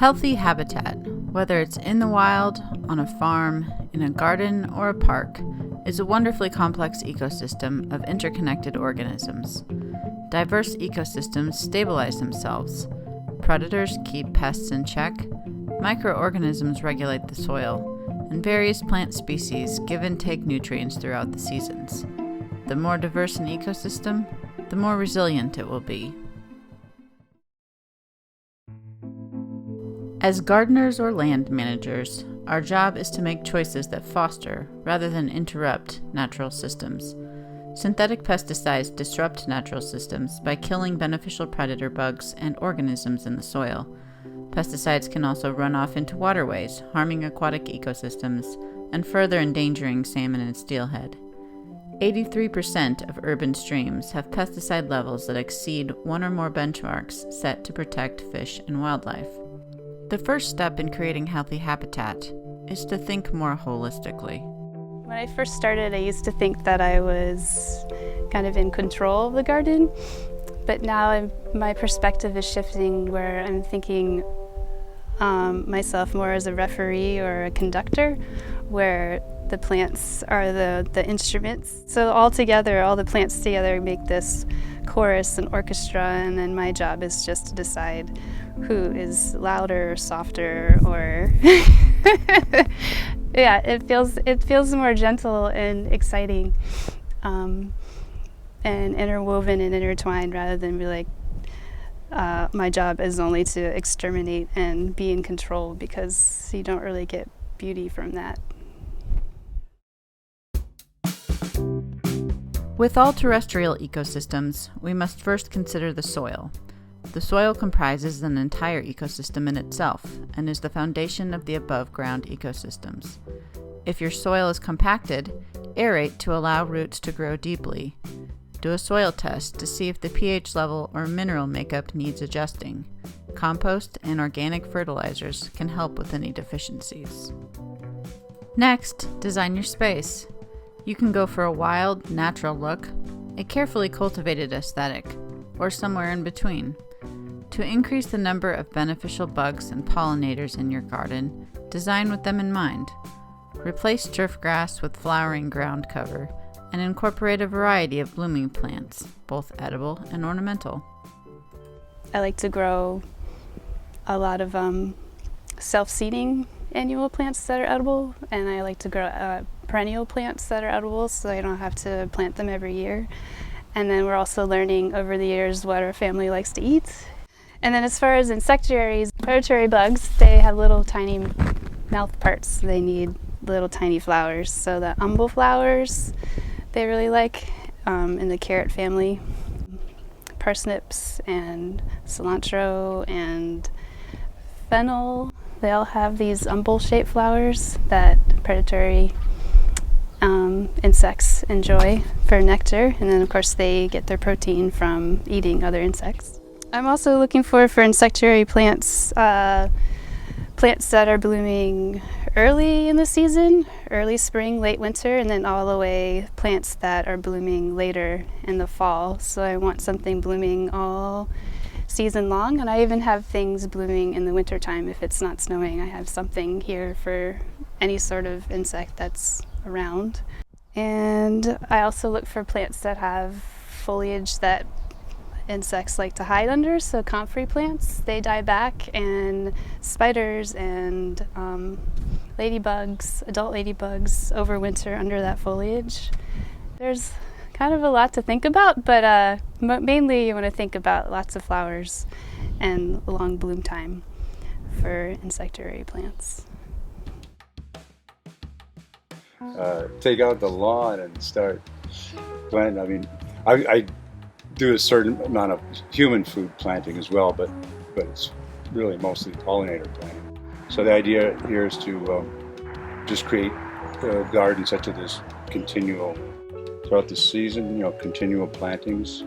Healthy habitat, whether it's in the wild, on a farm, in a garden, or a park, is a wonderfully complex ecosystem of interconnected organisms. Diverse ecosystems stabilize themselves. Predators keep pests in check, microorganisms regulate the soil, and various plant species give and take nutrients throughout the seasons. The more diverse an ecosystem, the more resilient it will be. As gardeners or land managers, our job is to make choices that foster, rather than interrupt, natural systems. Synthetic pesticides disrupt natural systems by killing beneficial predator bugs and organisms in the soil. Pesticides can also run off into waterways, harming aquatic ecosystems and further endangering salmon and steelhead. 83% of urban streams have pesticide levels that exceed one or more benchmarks set to protect fish and wildlife. The first step in creating healthy habitat is to think more holistically. When I first started, I used to think that I was kind of in control of the garden, but now my perspective is shifting where I'm thinking myself more as a referee or a conductor, where the plants are the instruments. So all together, all the plants together make this chorus and orchestra, and then my job is just to decide who is louder or softer or yeah, it feels more gentle and exciting, and interwoven and intertwined, rather than be like my job is only to exterminate and be in control, because you don't really get beauty from that. With all terrestrial ecosystems, we must first consider the soil. The soil comprises an entire ecosystem in itself and is the foundation of the above-ground ecosystems. If your soil is compacted, aerate to allow roots to grow deeply. Do a soil test to see if the pH level or mineral makeup needs adjusting. Compost and organic fertilizers can help with any deficiencies. Next, design your space. You can go for a wild, natural look, a carefully cultivated aesthetic, or somewhere in between. To increase the number of beneficial bugs and pollinators in your garden, design with them in mind. Replace turf grass with flowering ground cover, and incorporate a variety of blooming plants, both edible and ornamental. I like to grow a lot of self-seeding annual plants that are edible, and I like to grow perennial plants that are edible, so I don't have to plant them every year. And then we're also learning over the years what our family likes to eat. And then as far as insectaries, predatory bugs, they have little tiny mouth parts. They need little tiny flowers. So the umbel flowers they really like, in the carrot family. Parsnips and cilantro and fennel, they all have these umbel-shaped flowers that predatory insects enjoy for nectar, and then of course they get their protein from eating other insects. I'm also looking for insectary plants, plants that are blooming early in the season, early spring, late winter, and then all the way plants that are blooming later in the fall. So I want something blooming all season long, and I even have things blooming in the winter time. If it's not snowing, I have something here for any sort of insect that's around. And I also look for plants that have foliage that insects like to hide under, so comfrey plants, they die back, and spiders and ladybugs, adult ladybugs, overwinter under that foliage. There's kind of a lot to think about, but mainly you want to think about lots of flowers and a long bloom time for insectary plants. Take out the lawn and start planting. I mean, I do a certain amount of human food planting as well, but it's really mostly pollinator planting. So the idea here is to just create a garden such as this continual, throughout the season, continual plantings,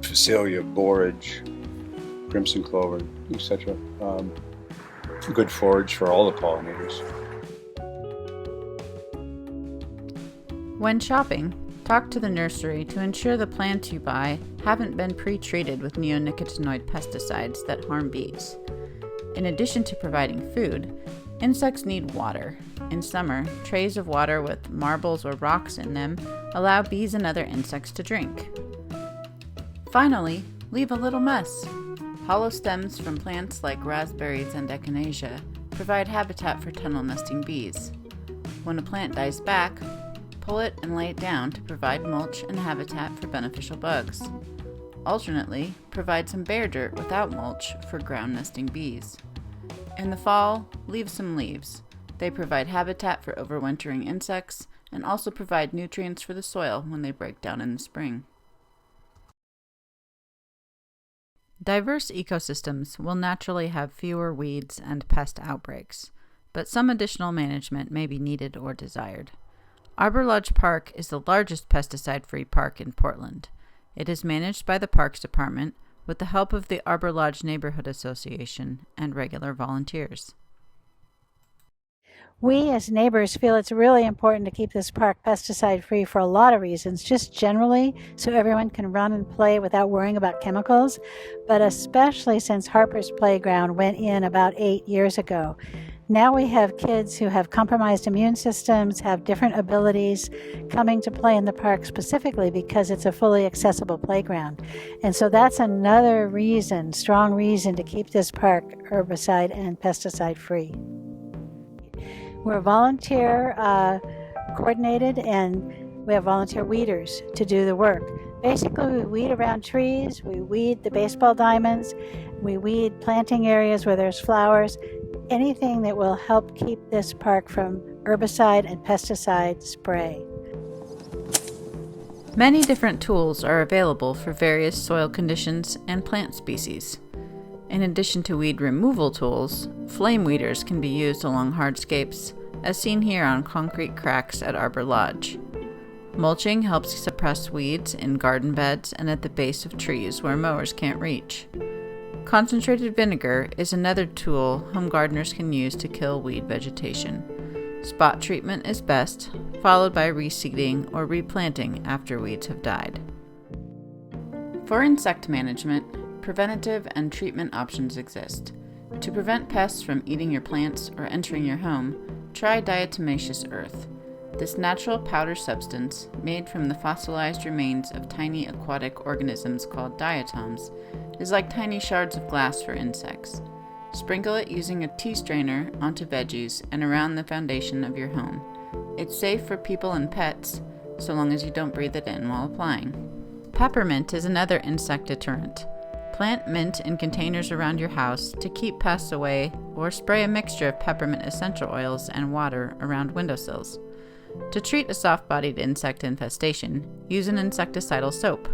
Phacelia, borage, crimson clover, etc. Good forage for all the pollinators. When shopping, talk to the nursery to ensure the plants you buy haven't been pre-treated with neonicotinoid pesticides that harm bees. In addition to providing food, insects need water. In summer, trays of water with marbles or rocks in them allow bees and other insects to drink. Finally, leave a little mess. Hollow stems from plants like raspberries and echinacea provide habitat for tunnel nesting bees. When a plant dies back, pull it and lay it down to provide mulch and habitat for beneficial bugs. Alternately, provide some bare dirt without mulch for ground nesting bees. In the fall, leave some leaves. They provide habitat for overwintering insects and also provide nutrients for the soil when they break down in the spring. Diverse ecosystems will naturally have fewer weeds and pest outbreaks, but some additional management may be needed or desired. Arbor Lodge Park is the largest pesticide-free park in Portland. It is managed by the Parks Department with the help of the Arbor Lodge Neighborhood Association and regular volunteers. We as neighbors feel it's really important to keep this park pesticide-free for a lot of reasons, just generally so everyone can run and play without worrying about chemicals, but especially since Harper's Playground went in about 8 years ago. Now we have kids who have compromised immune systems, have different abilities, coming to play in the park specifically because it's a fully accessible playground. And so that's another reason, strong reason, to keep this park herbicide and pesticide free. We're volunteer coordinated, and we have volunteer weeders to do the work. Basically, we weed around trees, we weed the baseball diamonds, we weed planting areas where there's flowers, anything that will help keep this park from herbicide and pesticide spray. Many different tools are available for various soil conditions and plant species. In addition to weed removal tools, flame weeders can be used along hardscapes, as seen here on concrete cracks at Arbor Lodge. Mulching helps suppress weeds in garden beds and at the base of trees where mowers can't reach. Concentrated vinegar is another tool home gardeners can use to kill weed vegetation. Spot treatment is best, followed by reseeding or replanting after weeds have died. For insect management, preventative and treatment options exist. To prevent pests from eating your plants or entering your home, try diatomaceous earth. This natural powder substance, made from the fossilized remains of tiny aquatic organisms called diatoms, is like tiny shards of glass for insects. Sprinkle it using a tea strainer onto veggies and around the foundation of your home. It's safe for people and pets, so long as you don't breathe it in while applying. Peppermint is another insect deterrent. Plant mint in containers around your house to keep pests away, or spray a mixture of peppermint essential oils and water around windowsills. To treat a soft-bodied insect infestation, use an insecticidal soap.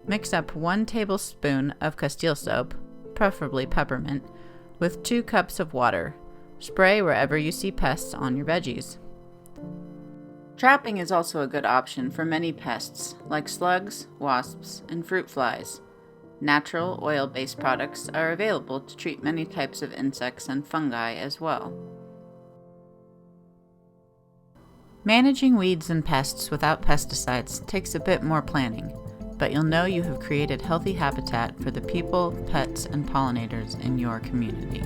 Mix up 1 tablespoon of Castile soap, preferably peppermint, with 2 cups of water. Spray wherever you see pests on your veggies. Trapping is also a good option for many pests, like slugs, wasps, and fruit flies. Natural oil-based products are available to treat many types of insects and fungi as well. Managing weeds and pests without pesticides takes a bit more planning, but you'll know you have created healthy habitat for the people, pets, and pollinators in your community.